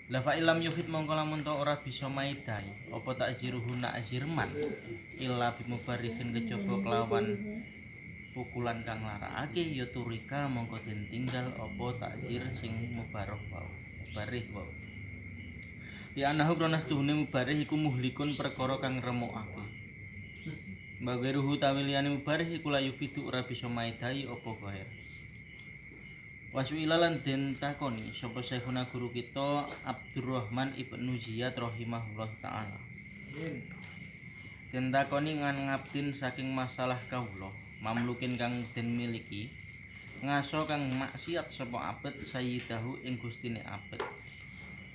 La fa ilam yufid mongko lamun to ora bisa maidai apa takziruhu nakzirman illa bimubarikin kejaba kelawan pukulan kang larakake ya turika mongko den tinggal apa takzir sing mubarah wau mubarih wau ya anahu kronas tuhune mubarih iku muhlikun perkara kang remukake bageruhu tawiliyane mubarih iku la yufidu ora bisa maidai apa gair Wasu ilalan den takoni sapa syekhuna guru kita Abdurrahman Ibnu Ziyad rahimahullah taala. Den takoni ngan ngabdin saking masalah kawula, mamlukin kang den miliki, ngaso kang maksiat sapa abet sayyidahu ing gustine abet.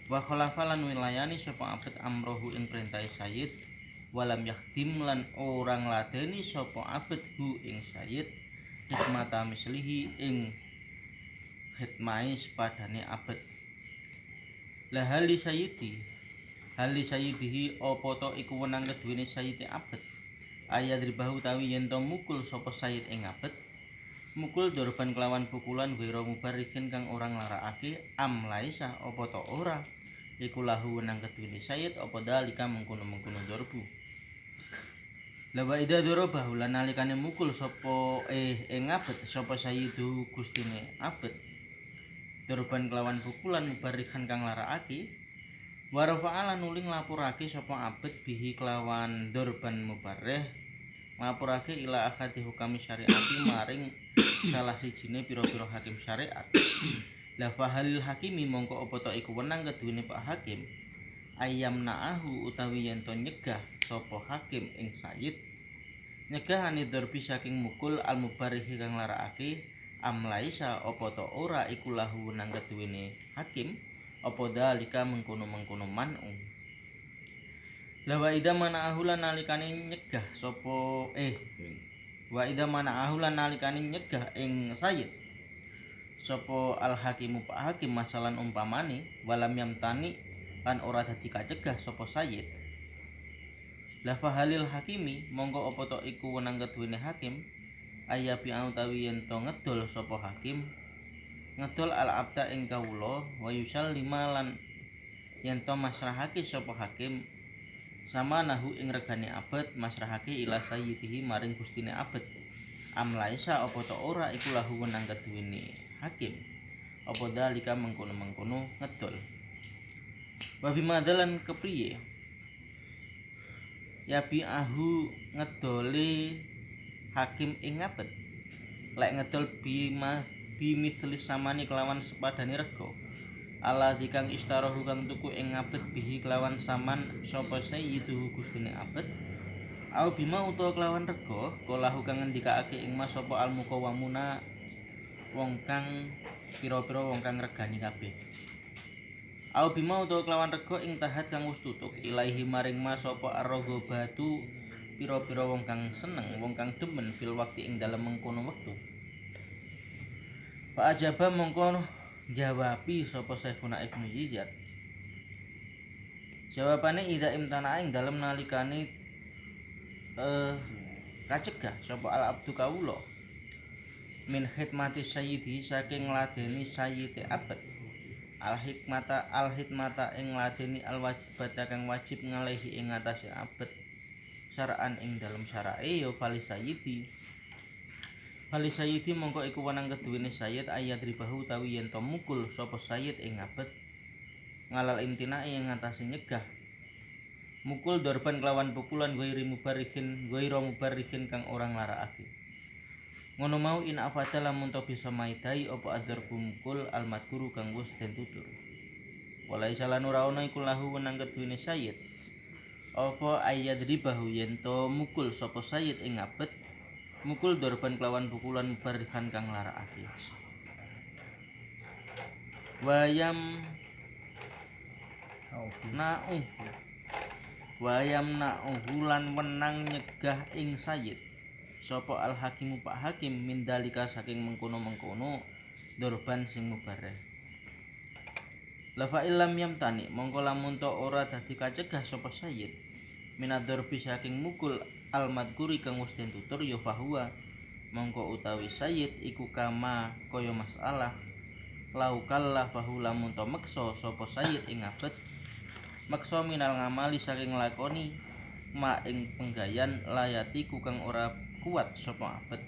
Wa khalafa lan wilayani sapa abet amrohu ing perintahe sayyid, walam yakhdim lan orang ladeni sapa abet hu ing sayyid, hikmata mislihi ing hitmai sepadane abet la hali sayyidihi apa to iku wenang keduwene sayyide abet ayat ribahu tawi yen to mukul sapa sayyid ing abet mukul dorban kelawan pukulan wira mubarikin kang orang larakake am laisa apa to ora iku lahu wenang keduwene sayyid apa dalika mengkono-mengkono dorbu Lawa ida dorobahu lan nalikane mukul sapa ing abet sapa sayyidu gustine abet Dorban kelawan pukulan mubarikan kang larakake wa rafa'ala nuling lapurake sapa abet bihi kelawan dorban mubareh lapurake ila akhati hukami syariati maring salah sijine pira-pira hakim syariat la fahalil hakimi mongko apa to iku wenang keduwene Pak Hakim ayam naahu utawi yen to nyegah sapa hakim ing sayyid nyegah anidorbi saking mukul al mubarihi kang larakake amlaisa apa to ora iku lahu nang keduwene hakim apa dalika mengkono-mengkono man'u la wa ida mana ahulan nalikane nyegah sapa wa ida mana ahulan nalikane nyegah ing sayyid sapa al hakimu Pak Hakim masalan umpamane walam yamtani lan ora dadi kacegah sapa sayyid la fahalil hakimi monggo apa to iku wenang keduwene hakim ayabi utawi yen to ngedol sapa hakim ngedol al abda ing kawula wa yusal lima lan yen to masrahake sapa hakim sama nahu ing regane abet masrahake ila sayyidihi maring gustine abet amlaisa apa to ora iku lahu wenang keduwene hakim apa dalika mengkono-mengkono ngedol wa bimadalan kepriye ya bi'ahu ngedole hakim ing abet lek ngedol bimithli samani kelawan sepadane rega ala dikang istarahu kang tuku ing abet bihi kelawan saman sapa sayyidu gustine abet au bima utawa kelawan rega kolahu kang ngendikake ing mas sapa al muqawwamuna wong kang pira-pira wong kang regani kabeh au bima utawa kelawan rega ing tahat kang wis tutuk ilahi maring mas sapa ar-raghabatu pira-pira wong kang seneng wong kang demen fil waktu ing dalem mengkono wektu Pak ajaba mongko jawabi sapa Syekhuna Ibnu Ziyad jawabane ida imtana ing dalem nalikane kacegah sapa al abdu kawula min khidmati sayyidi saking ngladeni sayyide abad al hikmata ing ngladeni al wajibata kang wajib ngalehi ing ngatasé abad syara'an ing dalam syarae ya fali sayyidi mongko iku wenang keduwene sayyid ayat ribahu tawi yen to mukul sapa sayyid ing abet ngalal intina ing ngatasé nyegah mukul dorban kelawan pukulan ghairi mubarikin kang orang larakake ngono mau in afada lamun to bisa maidai apa adar mukul al madhuru kang wis den tutur walaisa lan ora ana iku lahu wenang keduwene sayyid apa ayat ribahu yen to mukul sapa sayyid ing abet mukul dorban kelawan pukulan barikan kang larakake wayam na'ulan wenang nyegah ing sayyid sapa al hakimu Pak Hakim mindalika saking mengkono-mengkono dorban sing mubareh Lafa ilam yamtani mongko lamun to ora dadi kacegah sapa sayyid minadzarbi saking mukul al madhkuri kang wis den tutur ya fahuwa mongko utawi sayyid iku kama kaya masalah laukal lafahu lamun to meksa sapa sayyid ing abet meksa minal ngamali saking lakoni ma ing penggayan layati ku kang ora kuat sapa abet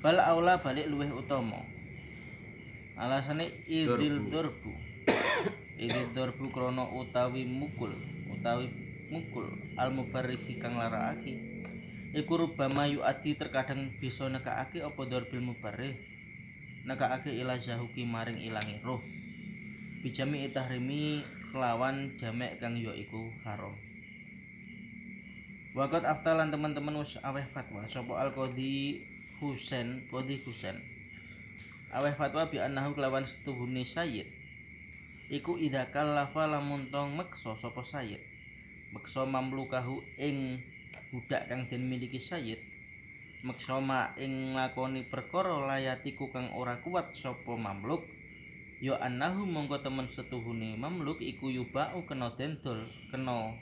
bal aula balik luweh utama alasane idil dorbu krana utawi mukul al mubarrikhi kang larakake iku rubama yu'ati terkadang bisa nekakake apa dorbil mubarrih nekakake ila zahuki maring ilange roh bijami tahrimi kelawan jamek kang ya iku haram. Waqat aftalan teman-teman wis aweh fatwa sapa al-Qadhi Husain aweh fatwa bi annahu kelawan setuhune sayyid iku idza kallafa lamun tong meksa sapa sayyid meksa mamlukahu ing budak kang den miliki sayyid meksa ma ing nglakoni perkara layatiku kang ora kuat sapa mamluk ya annahu mongko temen setuhune mamluk iku yubau kena dendol kena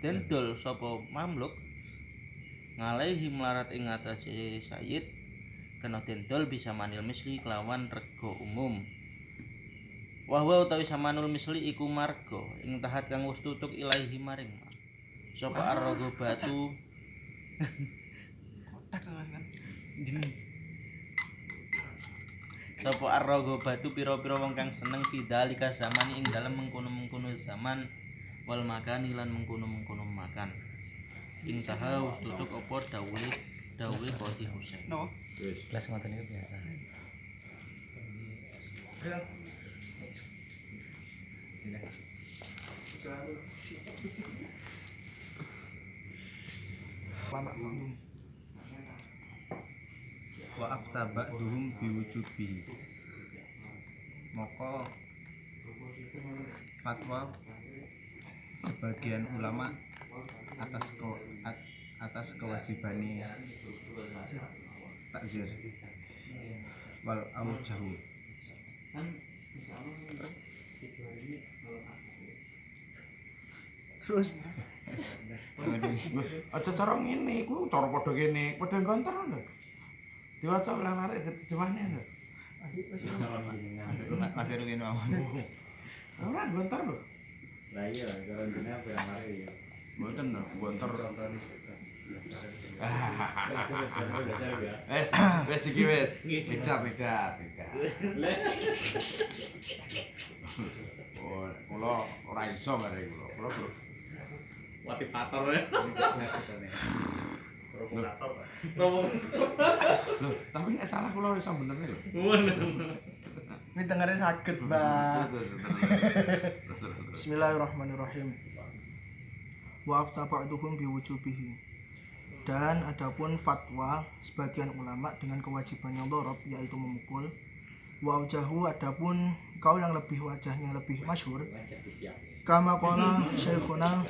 dendol sapa mamluk ngalehi melarat ing atase sayyid kena dendol bisa manil misli kelawan rega umum wahwa utawi samanul misli iku marga ing tahat kang wis tutuk ilahi maring sapa arrogo batu sapa arrogo batu pira-pira wong kang seneng fidalika zamani ing dalem mengkono-mengkono zaman wal makani lan mengkono-mengkono makan ing taha wis tutuk apa dawuhe Qadhi Husain kelas ngoten niku biasa wa aftaba duhum biwujubi maka fatwa sebagian ulama atas kewajibane takzir wal aujahu terus aja cara ngene iku cara padha kene padha gontor lho diwaca ulang arek terjemahne lho Mas Heru kene mawon ora gontor lho lah iya cara dene apa yang arek ya mboten lho gontor wes iki wes beda oh kula ora iso bare kula motivator ya provokator lho tapi nek salah kula iso bener lho ini dengarnya sakit mbak. Bismillahirrahmanirrahim. Wa aftaba'duhum biwujubihi. Dan adapun fatwa sebagian ulama dengan kewajiban yang dhorob yaitu memukul. Wa aujahu adapun kaul yang lebih wajahnya lebih masyhur. Kama qala Syekhuna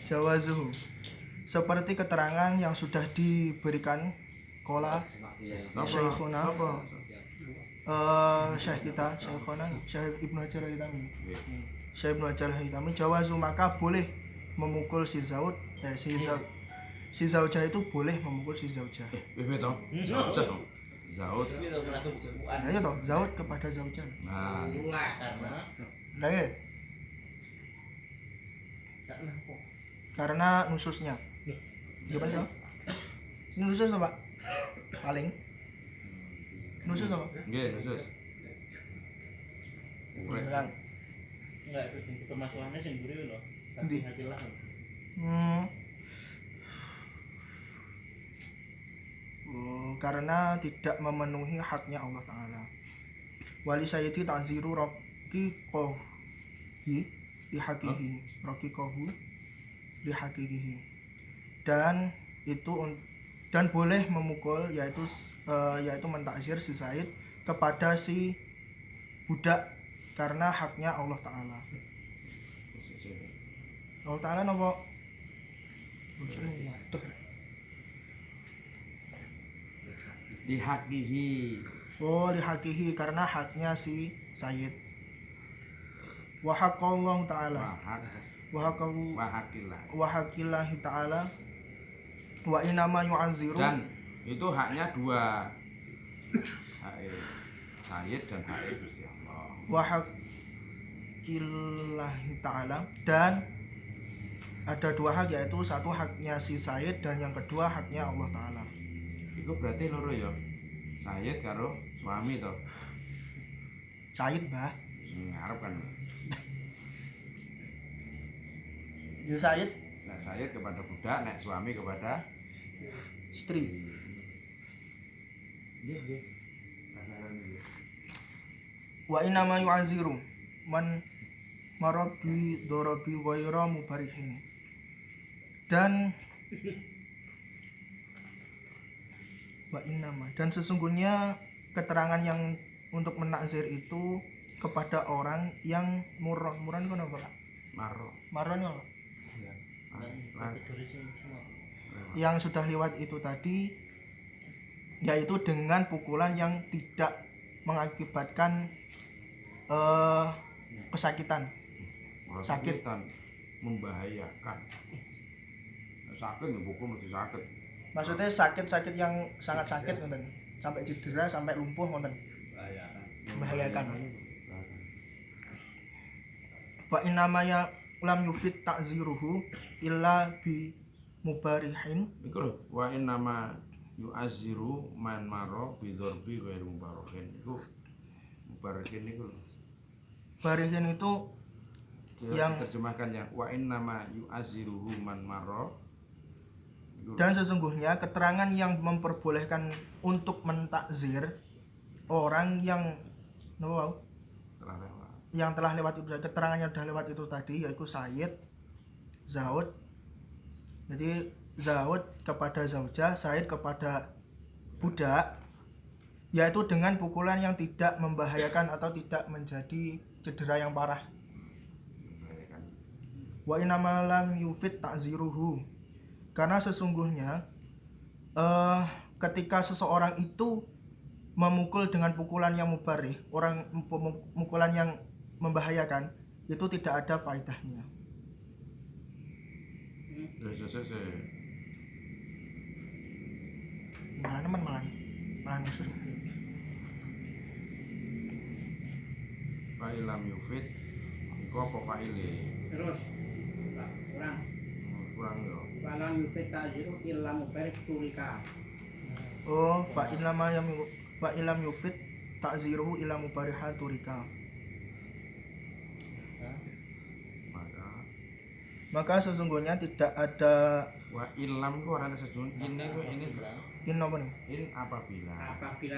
jawazuhu. Seperti keterangan yang sudah diberikan qala Syekhuna Syekh kita Syekh Ibnu Hajar Al-Haytami. Syekh Ibnu Hajar Al-Haytami jawazu maka boleh memukul si zaujah itu boleh memukul si zaujah. Betul. Zaud. Nah, ya toh, zaud kepada zaujah. Nah, ya. Karena nususnya. Gimana? Ini nusus apa? Paling nusus apa? nggih, nusus. Bilang. enggak itu permasalahannya sing mburi lho Endi? hati-hatilah karena tidak memenuhi haknya Allah Ta'ala. Wali sayyidi ta'ziru raqiqahi lihaqiqihi dan itu dan boleh memukul yaitu mentakzir si Said kepada si budak karena haknya Allah Ta'ala. Allah Ta'ala napa? Dihakihi. Oh, dihakihi karena haknya si Sayyid. Wa haqqallahu ta'ala. Wa haqqillahi ta'ala. Wa inama yu'azziru. Dan itu haknya dua. Sayyid dan haid Gusti Allah. wa haqqillahi ta'ala, dan ada dua hak, yaitu satu haknya si Sayyid dan yang kedua haknya Allah Ta'ala. Iku berarti loro ya. Sayyid karo suami to. Sayyid mbah, Sing ngarep kan. ya Sayyid Nek Sayyid kepada budak, nek suami kepada istri. nggih nggih. Kasaran iki. Wa inna ma yu'aziru man marabi dorobi ghaira mubarihin. Dan dan sesungguhnya keterangan yang untuk menakzir itu kepada orang yang murah itu apa? Maro. Marron ya, Lan yang sudah lewat itu tadi, yaitu dengan pukulan yang tidak mengakibatkan kesakitan. Sakit. membahayakan. Sakit dipukul mesti sakit. Maksudnya sakit-sakit yang sangat sakit ngoten, sampai cedera, sampai lumpuh ngoten. Membahayakan. Fa inna ma ya lam yufid ta'ziruhu illa bi mubarihin. Iku lho, wa inna ma yu'azziru man maro bi dzarbi ghairu mubarakin. Iku mubarakin iku lho. Barihin itu yang terjemahkan yang wa inna ma yu'azziruhu man maro. dan sesungguhnya keterangan yang memperbolehkan untuk mentakzir orang yang yang telah lewat itu, keterangan yang sudah lewat itu tadi, yaitu Sayyid, Zaud. Jadi Zaud kepada Zaujah, Sayyid kepada budak, yaitu dengan pukulan yang tidak membahayakan atau tidak menjadi cedera yang parah. Wa inama lam yufid ta'ziruhu, karena sesungguhnya ketika seseorang itu memukul dengan pukulan yang mubarih, pukulan yang membahayakan, itu tidak ada faedahnya. Malah musuh. Fa'ilam yufid iku apa fa'ile? Terus Kurang yo. Falam yufid ta'ziru illa mubarik turika. Oh, fa ilam yufid ta'ziruhu ila mubariha turika. Maka sesungguhnya tidak ada Wa ilam ku ora sejun ini ku ini in apa nih? in apabila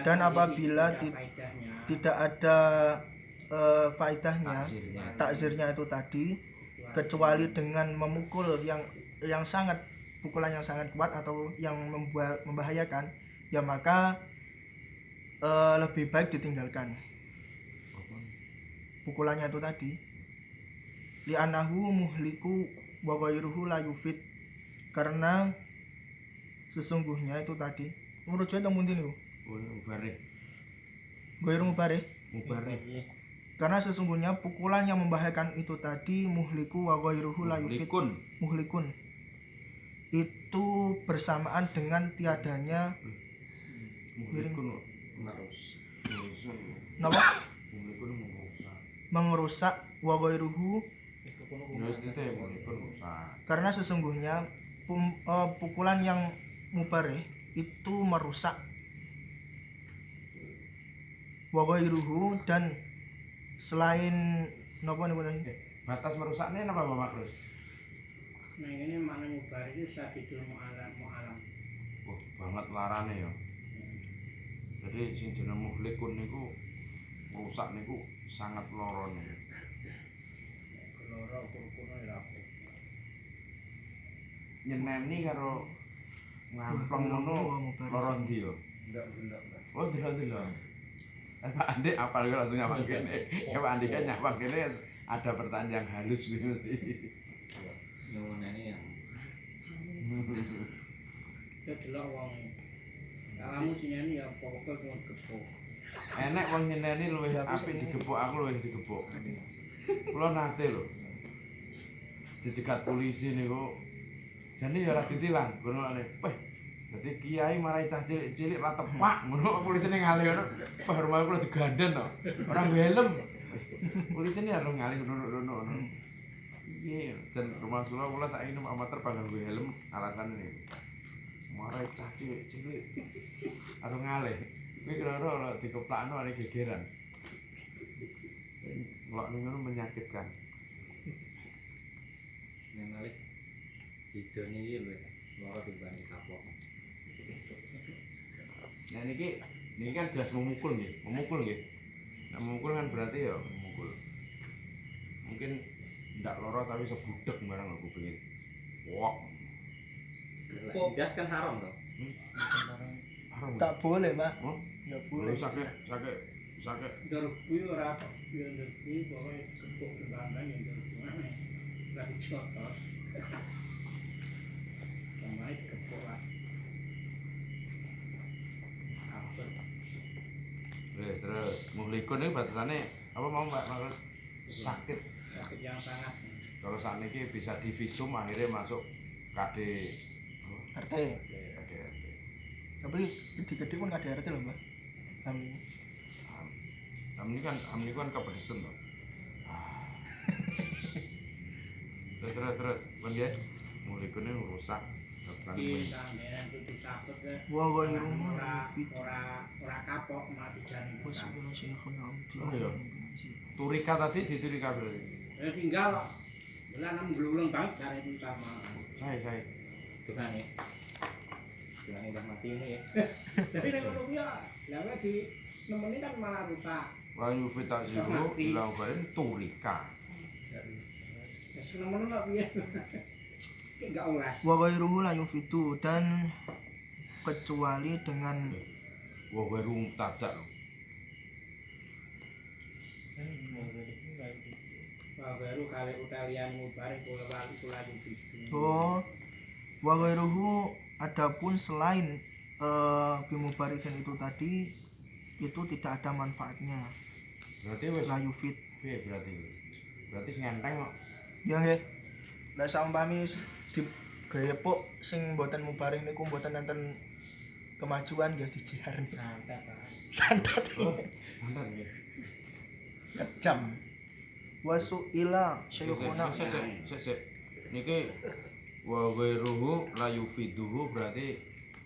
Dan apabila faedahnya, tidak ada faedahnya takzirnya takzirnya itu tadi, kecuali dengan memukul yang sangat, pukulan yang sangat kuat atau yang membahayakan, ya maka lebih baik ditinggalkan pukulannya itu tadi. Li'anahu muhliku wa ghairuhu la yufid, karena sesungguhnya itu tadi menurut saya temun ini mubarih ghairu mubarih, karena sesungguhnya pukulan yang membahayakan itu tadi muhliku wa ghairuhu la yufid, muhlikun itu bersamaan dengan tiadanya merusak wa ghairuhu, karena sesungguhnya pukulan yang mubarih itu merusak wa ghairuhu, dan selain napa niku tadi batas merusaknya napa Bapak Krus? nah ini makna mubarik itu syadidul mu'alam. Wah, banget larane ya. Jadi sing jeneng muhlikun niku merusak niku sangat loro niku. Loro kuno ya apa. Nyeneni karo ngamplong ngono loro ndi yo? Ndak. Oh, delok-delok. Pak Andi apal langsung nyawang kene. Ya Pak Andi kan nyawang kene ada pertanyaan yang halus kuwi mesti. Nyuwunane ya. Ya delok wong. Kamu sineni ya pokok wong gepuk. Enek wong nyeneni luwih apik digepuk, aku luwih digepuk. Kula nate lho. Dicegat polisi niku. Jane ya ora ditilang, ngono. Weh, Jadi kiai marai cah cilik-cilik ra tepak ngono polisine ngalih ngono. Wah rumah kula digandhen to. Ora nggo helm. Polisine harus ngalih ngono. Iya, dan rumah kula tak ingin amatir panggon nggo helm alasan ini. Marai cah cilik-cilik harus ngalih. Kuwi kira-kira ora dikeplakno ana gegeran. Ngelok ning ngono menyakitkan. Yang ngalih hidupnya ini lho, loro dibanding kapok. Nah niki kan jelas memukul nggih. Nah memukul kan berarti ya memukul. Mungkin ndak loro tapi sebudek barang aku pengen. Wok. Gas kan haram toh. Haram. Tak boleh, Pak. Oh, Nggak boleh boleh. sakit. Darbu ora apa, ya darbu pokoke kepuk kebanggan ya darbu mana. Lah dicotos. Sampai kepuk lah. Apa? Terus muhlikun ini batasane apa mau Mbak maksud sakit. Sakit yang sangat. Kalau saat ini bisa divisum akhirnya masuk KD. RT. KD. Tapi gede-gede pun nggak ada RT loh, Mbak. Amni kan kepedesan toh. Terus kan ya muhlikun ini rusak. Di sana itu disabet ya. Wa ghairuhu Ora kapok mati jane. Oh iya. Turika tadi di turika berarti. Ya tinggal bulan 6 gelulung banget cara itu sama. Saya. Bukan ya. Bukan udah mati ini ya. Jadi nek ngono kuwi ya, lha di nemeni kan malah rusak. Wayu fita jiru ilang balen turika. Ya nemen kok piye. Ki enggak oleh. Wa ghairuhu la yufitu, dan kecuali dengan Wah baru mubtada lho. Wah baru kali utalian mubarek kula wali kula di. wa ghairuhu, adapun selain bimubarikin itu tadi itu tidak ada manfaatnya. Berarti wis La yufid. piye berarti? Berarti sing enteng kok. Ya nggih. Lah saumpami digepuk sing mboten mubarih niku mboten enten kemajuan nggih dijiar. Santet. Santet. Mantan nggih. Kejam. Wasuila syekhuna. Sik. Niki wa ghairuhu la yufiduhu berarti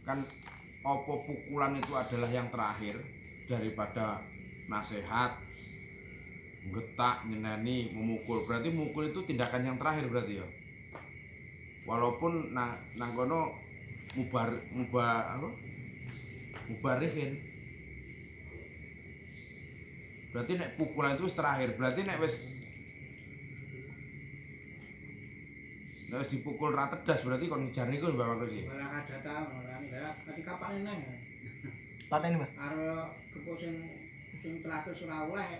kan apa pukulan itu adalah yang terakhir daripada nasihat, getak, nyeneni, memukul. Berarti mukul itu tindakan yang terakhir berarti ya. Walaupun nang kono mubarihin. Berarti nek pukulan itu wis terakhir. Berarti nek wis dipukul ra tedas berarti kon ngejar niku Mbak Makrus iki. Malah ada tahu malah enggak tadi kapan neng. Pateni, Mbak. Karo kepuk sing terakhir ora oleh.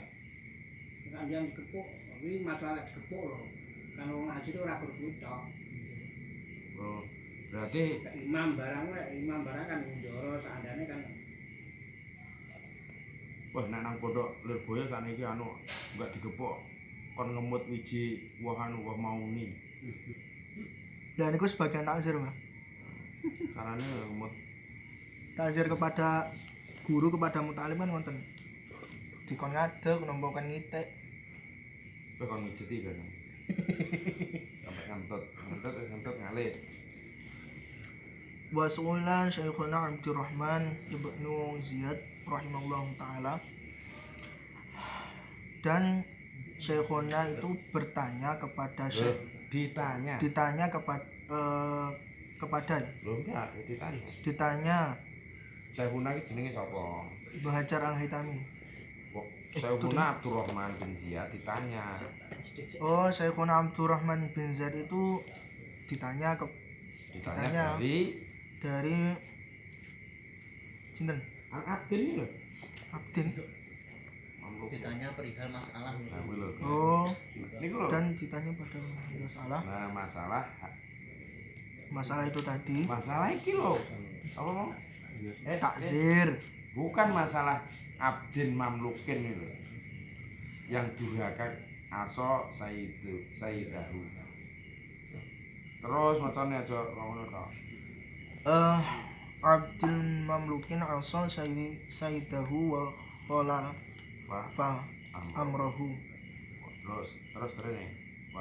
Nek dia dikepuk, kuwi masalah dikepuk lho. Kan wong ngaji itu ora berbut tok. Oh, berarti Imam barang kan ndoro sakandane kan wah nek nang pondok Lirboyo sakniki anu enggak digepok kon ngemut wiji wohan woh mauni. Dan itu sebagian takzir, Mbak. Carane ngemut Takzir kepada guru, kepada mutalim kan wonten. Dikon ngadeg nombokan ngitik. kowe kon ngijeti kan. Sampai ngentut ngalih. Wasuila Syekhuna Abdurrahman Ibnu Ziyad rahimahullah taala, dan Syekhuna itu bertanya kepada ditanya kepada Lho enggak ditanya Syekhuna iki jenenge sapa? Bahajar Al-Haitami. Kok Syekhuna Abdurrahman bin Ziyad ditanya. Oh, Syekhuna Abdurrahman bin Ziyad itu ditanya dari sinten? Abdin iki lho. Abdin. Ditanya perihal masalah. Nah, kuwi lho. Oh, Niku lho. dan ditanya pada masalah Nah, masalah itu tadi masalah iki lho. Apa mau? takzir. Bukan masalah abdin mamlukin ini lho. Yang durhaka aso sayyidahu. Terus macane aja ngono to. abdil mamlukin asal sayyidahu wa qala Pak fa amrohu terus nih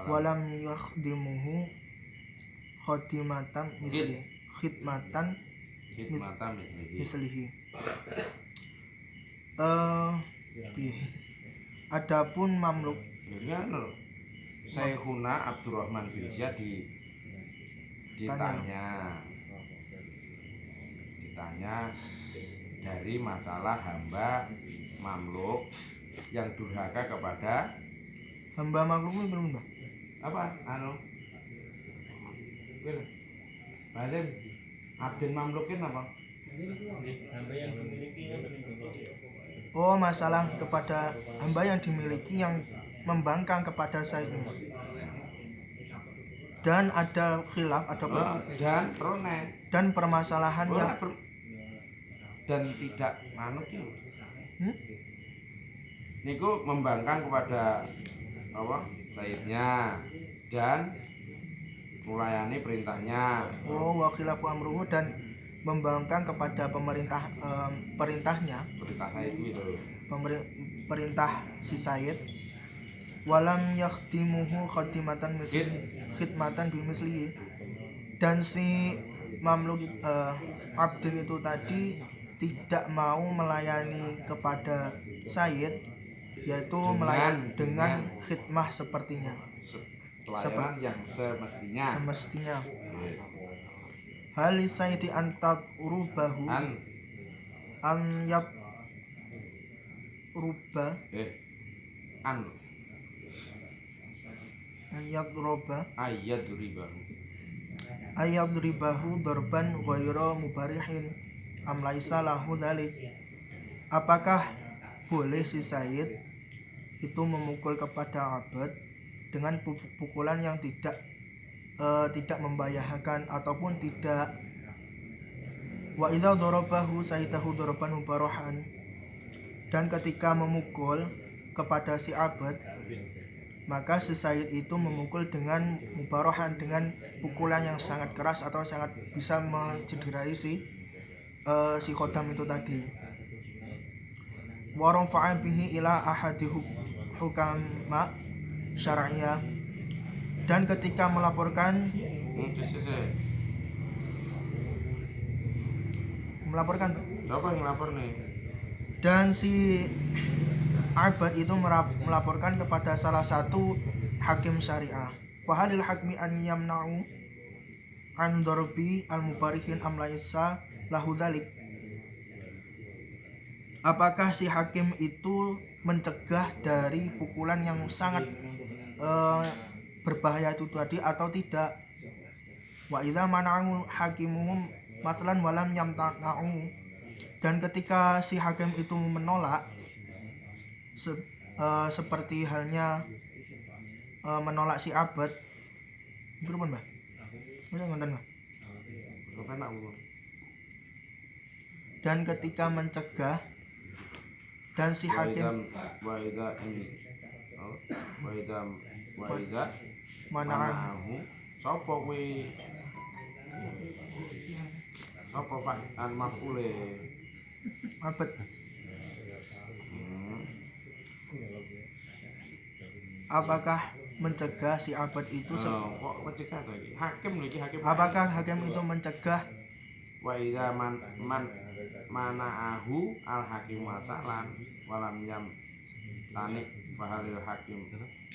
walam yakhdimuhu khidmatan khidmatan mislihi. Piye? Adapun mamluk ya lho Syekhuna Abdurrahman bin Ziyad ditanya dari masalah hamba mamluk yang durhaka kepada hamba mamluk itu belum Mbah? apa Balim abdin mamlukin apa? Oh, masalah kepada hamba yang dimiliki yang membangkang kepada sayyidnya. Dan ada khilaf, dan permasalahan yang dan tidak manut ya. Niku membangkang kepada apa? Sayyidnya dan melayani perintahnya. Oh, wa khilafu amruhu dan membangkang kepada perintahnya. Perintah saya itu. Perintah si Sayyid. Walam yakhdimuhu khidmatan bimislihi. Dan si mamluk abdil itu tadi tidak mau melayani kepada Sayyid, yaitu melayani dengan khidmah sepertinya. Pelayanan yang semestinya. Hal sayyidi antat urubahu an yat ruba an yat roba ayat ribahu dorban ghairu mubarihin am laisa lahu dzalik. Apakah boleh si Sayyid itu memukul kepada abad dengan pukulan yang tidak membahayakan ataupun tidak. Wa idza darabahu sayyidahu daraban mubarahan, dan ketika memukul kepada si abad maka si Sayyid itu memukul dengan mubarahan, dengan pukulan yang sangat keras atau sangat bisa mencederai si khodam itu tadi. Wa rafa'a bihi ila ahadi hukama syar'iyah, dan ketika melaporkan siapa yang lapor nih? Dan si abad itu melaporkan kepada salah satu hakim syariah. Fahalil hakmi an yamna'u an darbi al-mubarihin am laisa lahu dzalik. Apakah si hakim itu mencegah dari pukulan yang sangat berbahaya itu tadi atau tidak? Wa idza mana'u hakimuhum mathalan walam yamta'u, dan ketika si hakim itu menolak seperti halnya menolak si abad berapa Mbah? Ngonten Mbah. Dan ketika mencegah dan si hakim wa idza mana'ahu sapa kuwi sapa Pak an mafule abad. Apakah mencegah si abad itu kok mencegah to iki? Hakim lho iki, hakim. Apakah hakim itu mencegah? Wa idza mana'ahu al hakim wasalan walam yam tanik fahalil hakim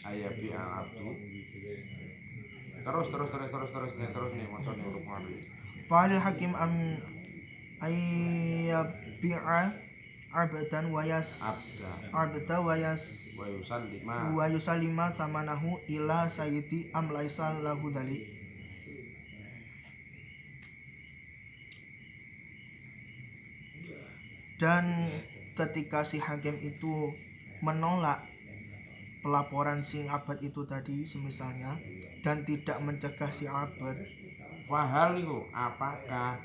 ayabi al abdu. Terus nih macane rukun. Fahalil hakim am ayabi'a abadan wayas abda wayas wa yusallima samanahu ila sayyidi am laisa lahu dzalik. Dan ketika si hakim itu menolak pelaporan si abad itu tadi semisalnya dan tidak mencegah si abad, fahal niku apakah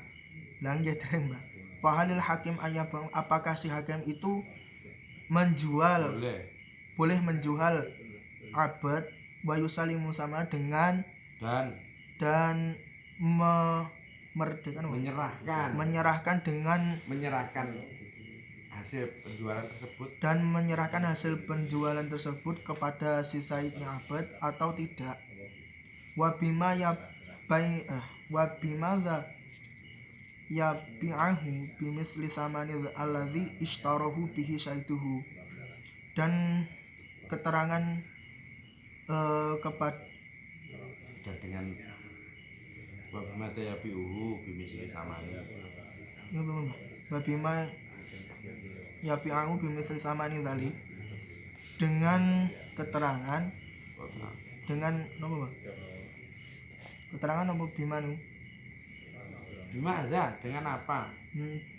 langit Mbak, fahalil hakim ayabang, apakah si hakim itu menjual boleh menjual abad wa yusalimu sama dengan dan menyerahkan dengan menyerahkan hasil penjualan tersebut dan menyerahkan hasil penjualan tersebut kepada si Sayyidnya Abad atau tidak. Wabima yabi'ahu bimisli samani alladhi ishtarahu bihi syaiduhu. Dan keterangan kepada dan dengan wabima yabi'uhu bimisli samani wabima yabi'ahu bimisli samani dzalik, dengan keterangan keterangan apa bimanu Bimadza, dengan apa?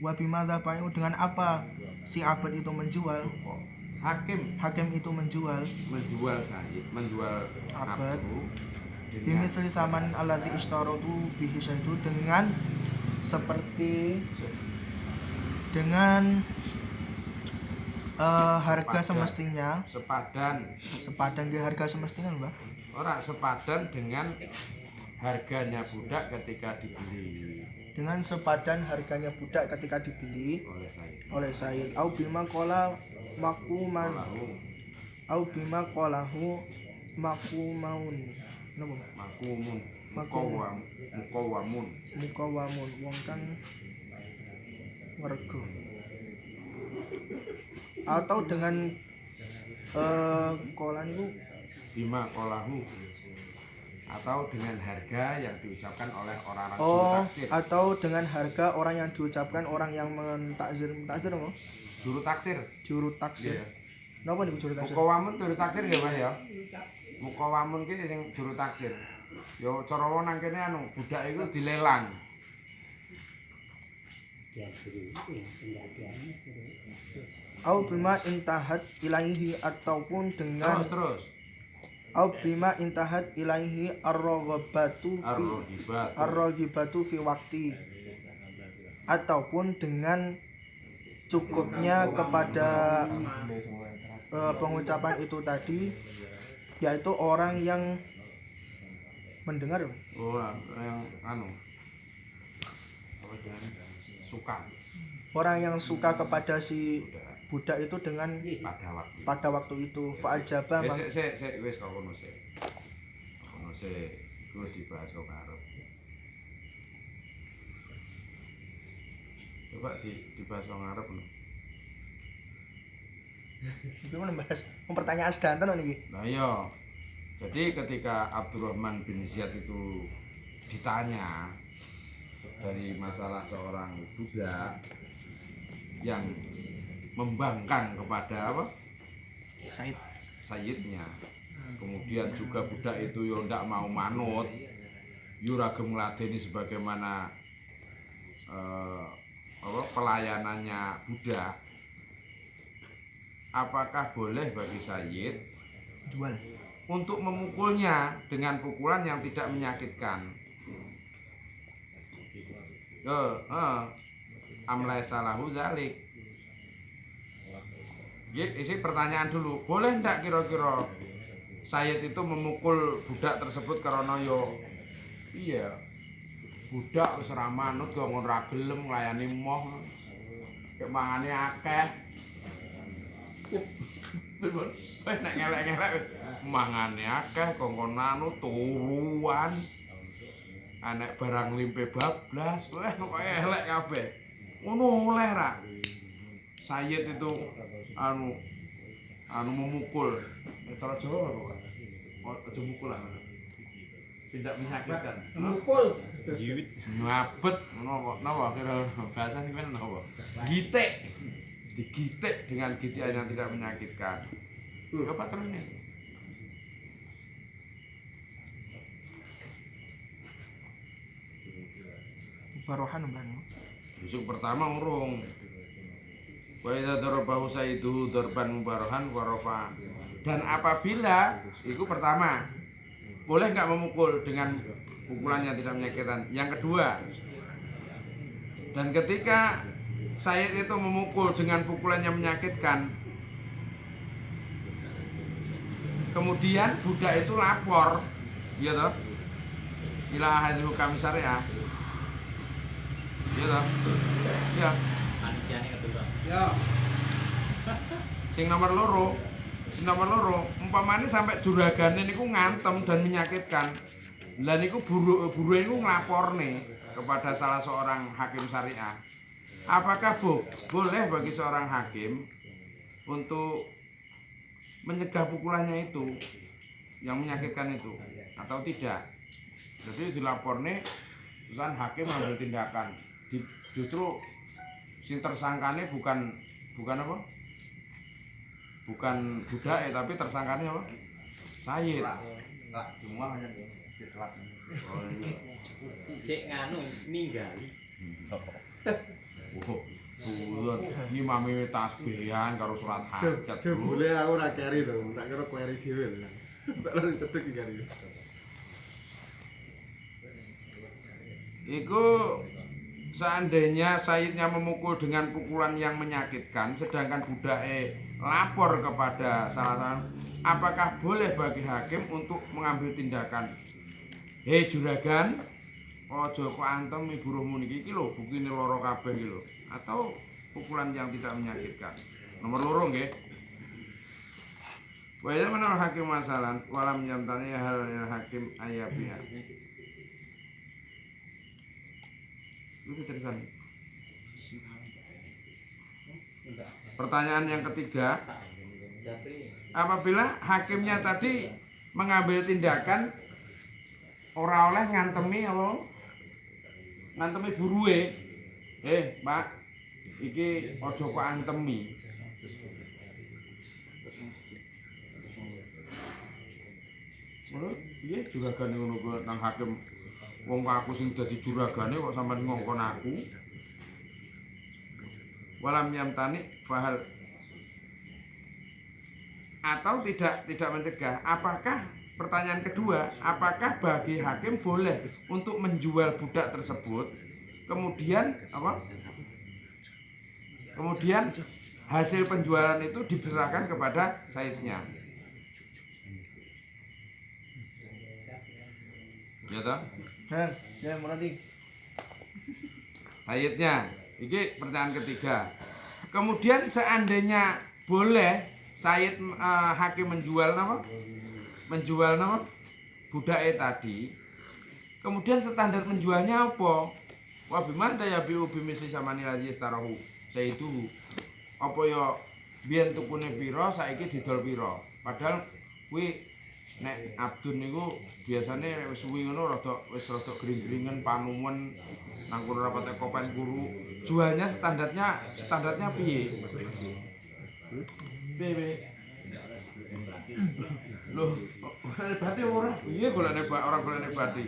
Wabimadzah payu, dengan apa si abad itu menjual, hakim itu menjual abad bimisli saman alladzi ishtaratu bihi syaitu, dengan seperti dengan harga semestinya sepadan di harga semestinya Mbak. Ora sepadan dengan harganya budak ketika dibeli. Dengan sepadan harganya budak ketika dibeli oleh Sayyid. Au bima qala maquman au bima qalahu maqumaun. Napa? Muqawwamun wong kang werga. Atau dengan qala niku bima qalahu, atau dengan harga yang diucapkan oleh orang-orang juru taksir. Atau dengan harga orang yang diucapkan orang yang mentakzir apa? Juru taksir. Yeah. Napa niku juru taksir? Muqawwamun juru taksir ya Mas ya. Muqawwamun ki sing juru taksir. Ya cara nang kene anu budak iku dilelang. Au bima intahat ilaihi, ataupun dengan terus au bima intahat ilaihi ar-raghibatu fi waqti, ataupun dengan cukupnya kepada pengucapan itu tadi, yaitu orang yang mendengar, yang anu suka, orang yang suka kepada si budak itu dengan pada waktu itu. Fa'ajaba wis kok ngono sik. Ngono sik kuwi dibahas kok arep. Coba dibahas kok arep lho. Iki men bahas pertanyaan sedanten niki. Nah iya. Jadi ketika Abdurrahman bin Ziyad itu ditanya dari masalah seorang budak yang membangkang kepada apa? Sayyidnya. Kemudian juga budak itu yo ndak mau manut, yo ora gelem ngladeni sebagaimana pelayanannya budak. Apakah boleh bagi Sayyid jual untuk memukulnya dengan pukulan yang tidak menyakitkan? Amlai salahu zalik. Isi pertanyaan dulu, boleh ndak kira-kira Sayyid itu memukul budak tersebut karena yo iya budak wis ora manut kok ngono ora gelem nglayani moh kek mangane akeh. Wis nek ngelek-ngelek mangane akeh kok ngono turuan. Anek barang limpe bablas, weh kok elek kabeh. Ngono oleh ra. Sayyid itu anu memukul. Cara Jawa apa, Pak? Aja mukul lah. Tidak menyakitkan. Memukul. Jiwit ngabet ngono napa kira bahasa iki men napa? Gitik. Digitik dengan gitikan yang tidak menyakitkan. Apa terus nih? barohan Mbak. Besok pertama urung. Wa idza darabahu sayyiduhu darban mubarahan wa rafa. Dan apabila itu pertama boleh nggak memukul dengan pukulan yang tidak menyakitkan. Yang kedua, dan ketika Sayyid itu memukul dengan pukulan yang menyakitkan, kemudian budak itu lapor, ya toh, ila ahli hukam syariah, Iya ta? Iya. Panitiane kedua. Ya, Sing nomor loro, umpamane sampai juragane niku ngantem dan menyakitkan. Lah niku buruhe niku nglaporne kepada salah seorang hakim syariah. Apakah boleh bagi seorang hakim untuk menyegah pukulannya itu yang menyakitkan itu atau tidak? Jadi dilaporne kan hakim ambil tindakan. Justru si tersangkane bukan apa? Bukan budak tapi tersangkane apa? Sayyid. Enggak, semua hanya ditelat. Oh iya. Cek nganu ninggali. Oh, bulan iki mami tasbihan karo surat hajat. Jebule aku ora keri lho, tak kira keri dhewe lho. Tak langsung cedhek iki keri. Iku seandainya Sayyidnya memukul dengan pukulan yang menyakitkan, sedangkan budake lapor kepada salah satu, apakah boleh bagi hakim untuk mengambil tindakan? Hei juragan, ojo kok antem iburuhmu niki iki lho, bukine lara kabeh iki lho. Atau pukulan yang tidak menyakitkan. Nomor loro nggih. Wa ya menal hakim masalan walam yamtani hal hakim ayabiha. Itu terusan. Pertanyaan yang ketiga, apabila hakimnya tadi mengambil tindakan ora oleh ngantemi apa? Ngantemi buruhe. Pak, iki aja kok antemi. Iya juragane ngono kok nang hakim. Wong aku sing dadi juragane kok sampean ngongkon aku. Walam yamtani fahal atau tidak mencegah. Apakah pertanyaan kedua, apakah bagi hakim boleh untuk menjual budak tersebut? Kemudian apa? Kemudian hasil penjualan itu diserahkan kepada sayyidnya. Ya toh? Ya berarti Sayyidnya. Iki pertanyaan ketiga. Kemudian seandainya boleh sayyid hakim menjual nama? Menjual nama budake tadi. Kemudian standar menjualnya apa? Wa bimanda ya biu bimisli samani lazi starahu sayyidu. Apa ya biyen tukune pira saiki didol pira. Padahal kuwi nek abdun niku biasane wis suwi ngono rada gring-gringen panumen nang kono rapate kopen kuru. Jualnya standarnya piye? Piye? Loh, berarti ora piye golekne ora golekne berarti.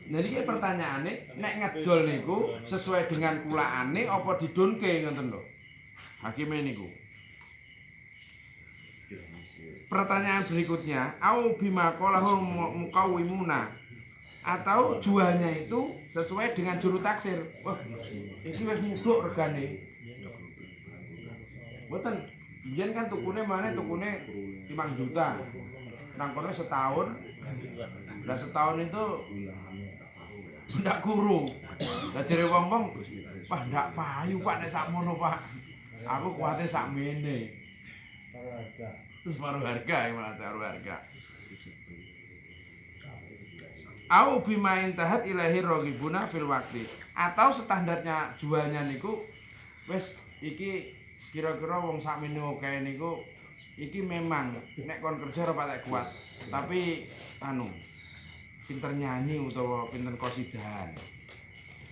Nah iki pertanyaane nek ngedol niku sesuai dengan kulaane apa didunke ngoten lho. Hakime niku. Pertanyaan berikutnya, au bima qalahul muqawwimuna atau jualnya itu sesuai dengan juru taksir. Wah, iki wis mudhuk regane. Mboten, biyen kan tukune 5 juta. Nang kono setahun. Lah setahun itu ndak kuru. Lah jere wong-wong, "Wah, ndak payu Pak nek sakmono, Pak. Aku kuwate sakmene." Terus baru harga ya malah taruh harga. Au bima intahat ilahi ragibuna fil waqti. Atau standarnya jualnya niku wis iki kira-kira wong sakmene akeh niku iki memang nek kon kerja ora patek kuat. Tapi anu pinter nyanyi utawa pinter qasidahan.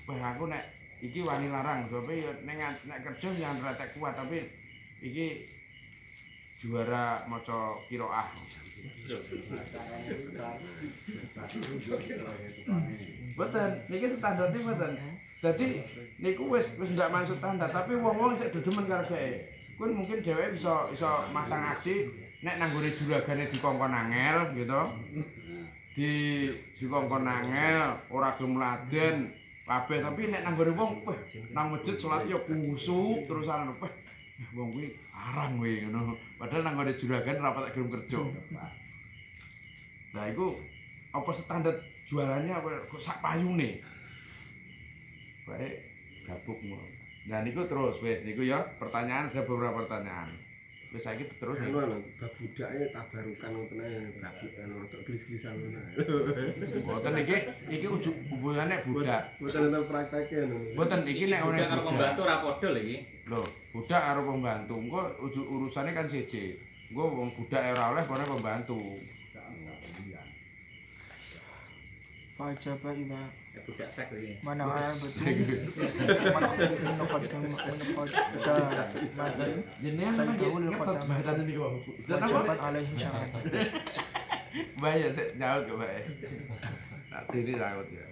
Wah aku nek iki wani larang tapi nek kerja jangan patek kuat tapi iki juara maca qiraah. Mboten, niki standarte mboten. Dadi niku wis ndak maksud standar, tapi wong-wong sik dedemen karo dhek. Kuwi mungkin dheweke iso masang aksi nek nanggone juragane dikongkon angel gitu. Dikongkon angel, ora gelem laden kabeh, tapi nek nanggone wong nang masjid salat ya kusuk terusan wong kuwi arang kuwi ngono. Padahal nang ngene juragan ora patek gelem kerja. Lah iku apa standar jualannya kok sak payune. baik gabuk mau. Nah niku terus wis niku ya pertanyaan, ada beberapa pertanyaan. Wis saiki terus Anu anu bab budake tabarukan ngoten ae gabuk anu untuk glis-glisan ngono. mboten iki ujug hubungane budak. Mboten enten prakteke anu. Mboten iki nek ora karo pembantu ora padha lho iki. Lho, budak karo pembantu. Engko urusane kan siji. Engko wong budak ora oleh kono pembantu. Fajaba ila Budak sek iki. mana betul menukadam mati Jenengan Saya kan tahu lho, ngetot Pak. badan niku. wajibat alaihi syarat. Bahaya sik nyaut kok bae. Tak diri nyaut ya.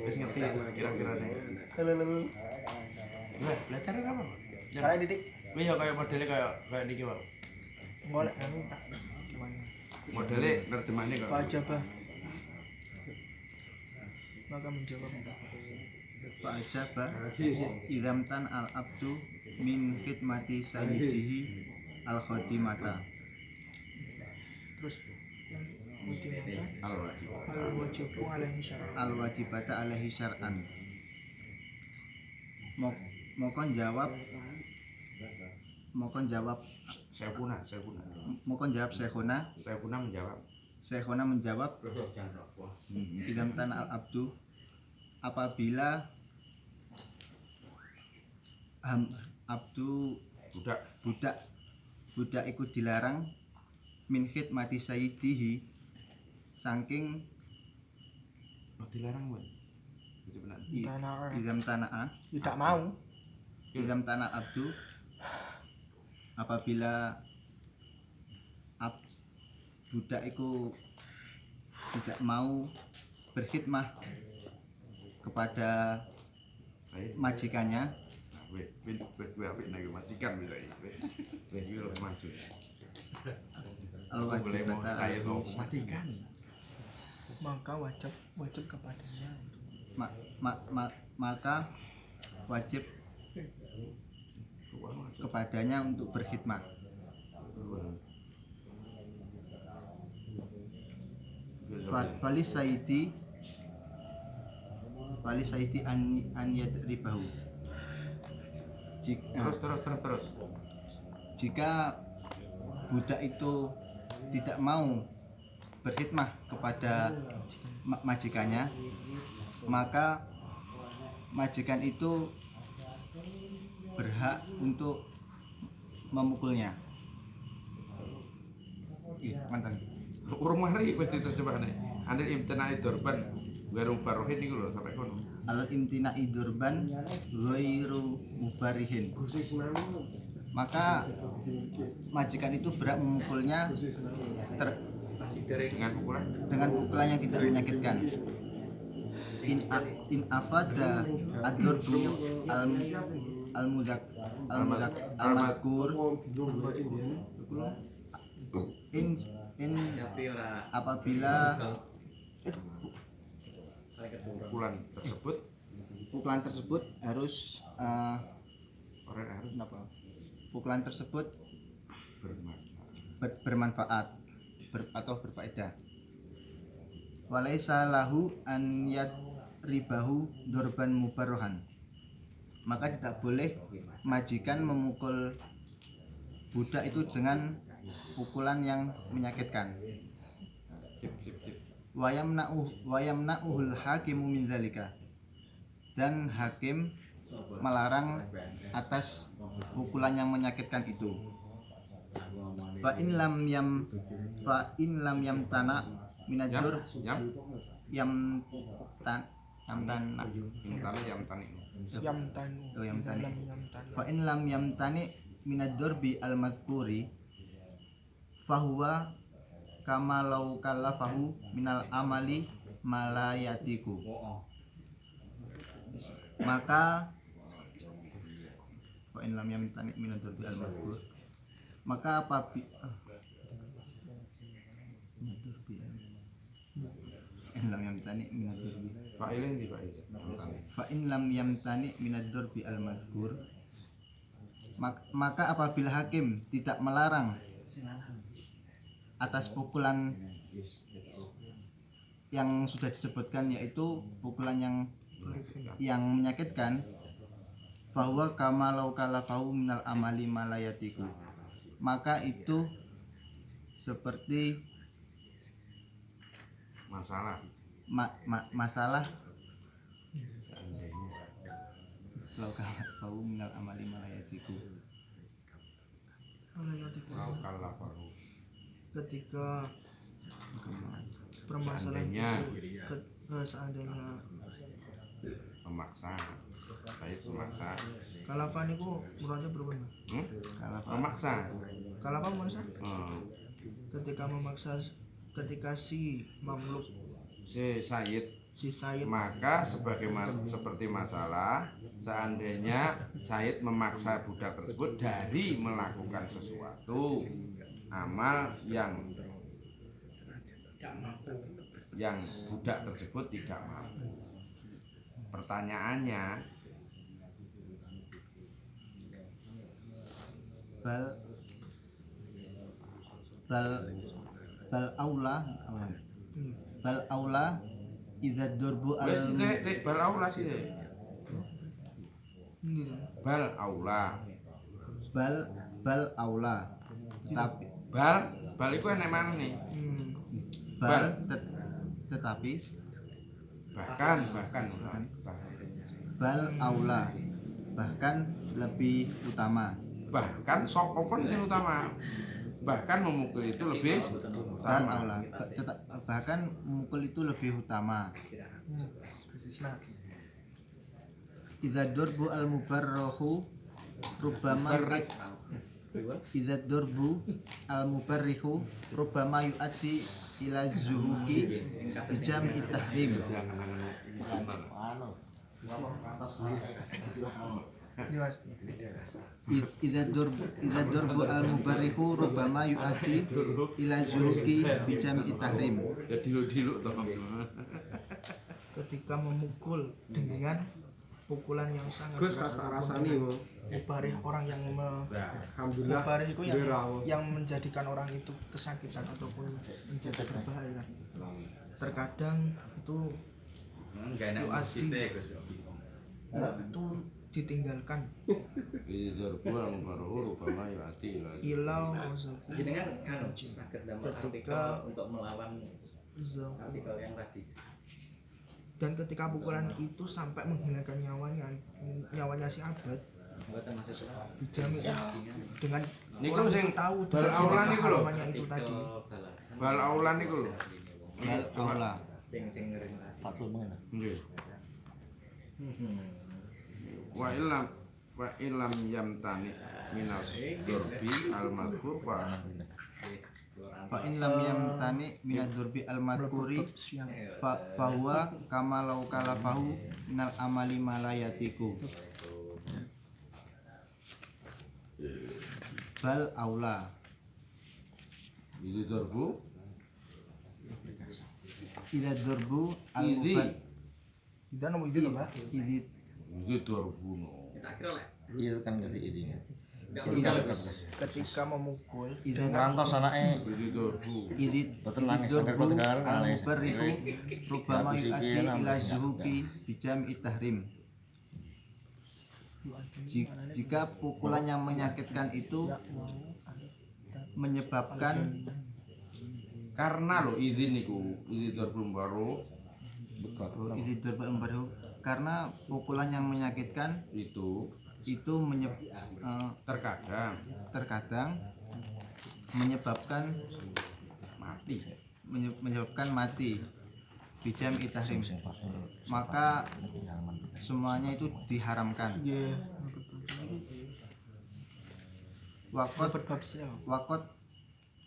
Wis ngerti kira-kira nih. Lelelel. Lah, belajar apa, Pak? Karena didik Wih ya kayak modelnya kayak niki, Pak. golek anu tak gimana. Modelnya nerjemahnya kok. Fajaba maka menjawab Fa'ajaba idamtan al-abdu min khidmati sayyidihi al-khadimata terus yang al-wajibu alaihi syarat. al-wajibata alaihi syar'an. Mokon jawab Saya punah. Syekhona menjawab idamtan al-abdu apabila abdu budak ikut dilarang min khidmati sayyidihi saking Oh, dilarang, Bun. Itu benar. Tidak mau idam tanah abdu apabila budak itu tidak mau berkhidmah kepada majikannya Wih, apik nek majikan bisa iki. Wih, iki lho maju. Aku boleh mau al-wajibata kayak to majikan. maka wajib kepadanya maka wajib kepadanya untuk berkhidmat. Wali sayyidi an yadribahu. Terus. Jika budak itu tidak mau berkhidmah kepada majikannya, maka majikan itu berhak untuk memukulnya. Mantan. Urung mari wis diterjemahane. Anil imtina'i dorban ghairu mubarrihin niku lho sampai kono. Al imtina idurban ghairu mubarihin. Maka majikan itu berhak memukulnya dengan pukulan yang tidak menyakitkan. In afada ad-darbu al-mazkur in apabila pukulan tersebut harus pukulan tersebut bermanfaat atau berfaedah. Walaisa lahu an yadribahu dorban mubarrohan. Maka tidak boleh majikan memukul budak itu dengan pukulan yang menyakitkan. Wayamna'uhul hakimu min zalika. Dan hakim melarang atas pukulan yang menyakitkan itu. Fa in lam yamtana minadur fa in lam yamtani minadur bi al-madhkuri fahuwa kama law kallafahu minal amali malayatiku. Maka fa in lam yamtani minadur bi al-madhkur, maka fa in lam yamtani minadur bi al-madhkur, maka apabila hakim tidak melarang atas pukulan yang sudah disebutkan, yaitu pukulan yang menyakitkan, bahwa kama lau kalafahu minal amali malayatiku, maka itu seperti masalah lau kalafahu minal amali malayatiku. Ketika permasalahan itu seandainya Memaksa. Baik memaksa. kalafan itu murahnya berapa? Memaksa. Kalafan memaksa? Hmm. Ketika si mamluk Si Said maka seperti masalah seandainya Said memaksa budak tersebut dari melakukan sesuatu amal yang budak tersebut tidak mampu. Pertanyaannya, bal aula idza durbu al bal aula sih. Bal aula. tapi Bal itu enak mana nih? tetapi Bahkan. bal aula, bahkan lebih utama. Bahkan sok open sing utama. Bahkan memukul itu lebih Bal utama. aula, bahkan memukul itu lebih utama. Idza durbu al mubarrahu rubbama idza durbu al mubarrihu rubbama yuaddi ila zuhuki bijam'i tahrim. Idza durbu al mubarrihu rubbama yuaddi ila zuhuki bijam'i tahrim. Ya diluk-diluk toh. ketika memukul dengan pukulan yang sangat Gus keras, rasani kok. mubarih orang yang Alhamdulillah. mubarih itu Dirawat. yang menjadikan orang itu kesakitan ataupun menjadi berbahaya. Terkadang itu yu'addi, itu ditinggalkan Izar pulang baru rupanya yati lagi. ilau wazaku Jenengan sakit dampak Ketika- artikel untuk melawan zau. artikel yang tadi. Dan ketika pukulan itu sampai menghilangkan nyawanya si Abad, Buat masih dijamin dengan Niku orang sing itu tahu bal dengan aula semua niku lho. keharamannya itu tadi. Bal aula niku lho. Bal aula. sing ngering tadi. Nggih. Wa ilam yamtani minas durbi al madhkur Fa in lam yamtani minad durbi al madhkuri fa huwa kama law kalafahu minal amali malayatiku. Bal aula Izar bu idza durbu al Idi. mubad Tidak nomor itu Pak. idit Izar bu no. Tak kira lah. Iya kan ngerti ini. Ketika memukul idza Ngantos anake Izar bu. idit Betul nangis, durbu sampai keluar al nangis. mubarrihu rubama Tapi si yu'addi Kiai ila namanya zuhuki bijam'i tahrim. Jika pukulan yang menyakitkan itu menyebabkan Karena lo izin niku, izin bu baru ini baru karena pukulan yang menyakitkan itu itu terkadang menyebabkan mati bijam itahrim, maka semuanya itu diharamkan. Wakot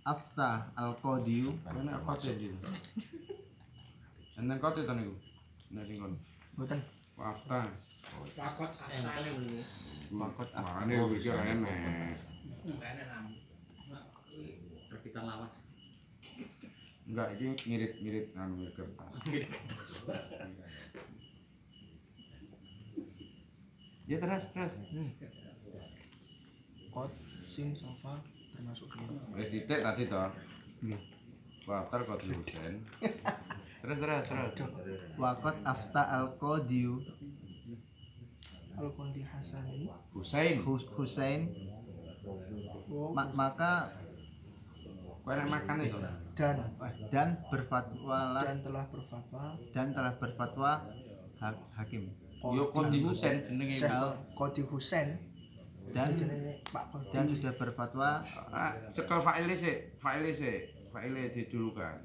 afta al-qadiyu mana apa tadi? Seneng kote to niku. Nek sing kon. Boten. Wafta. Pakot ini. Wakot Makane iki ora enek. Artikel lawas. Enggak, iki ngirit-ngirit anu kertas. Ya terus. Kot sim sofa termasuk dia. Wis titik tadi to. Waftar kok diusen. Terus. Waqat afta al-qadiyu Al-Qadi Hasani Husain. Husain wow, maka Kau enak makan itu. dan berfatwalah dan telah berfatwa hakim Yo Qadi Husain jenenge. Syekh Qadi Husain dan jenenge Pak Qadi. dan sudah berfatwa Sekal faile dijulukan.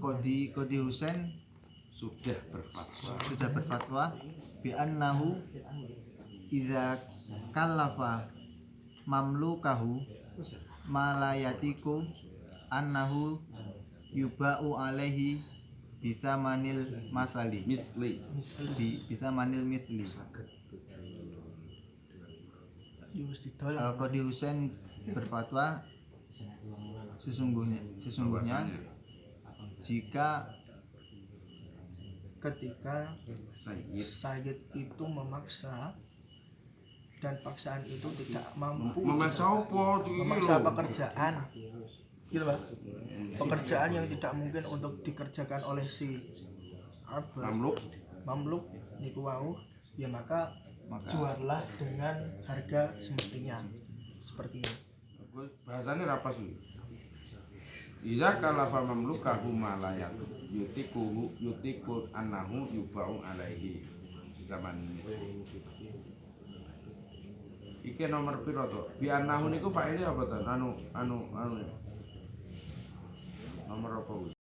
Qadi Husain Sudah berfatwa bi annahu idza kallafa mamlukahu malayatiku annahu yuba'u alaihi bisa manil masali Misli. bisa manil misli. Yus didol Al-Qadi Husain berfatwa sesungguhnya jika ketika Sayyid. Sayyid itu memaksa dan paksaan itu tidak mampu Memaksa apa? memaksa pekerjaan gitu Pak, pekerjaan yang tidak mungkin untuk dikerjakan oleh si abad mamluk niku wau ya maka juallah dengan harga semestinya seperti ini. Bahasanya apa sih? Iza kalafa mamlukahu malayak yutiku annahu yuba'u alaihi zaman ini. Iki nomor piro to? Bi annahu niku faile apa to? Anu nomor apa?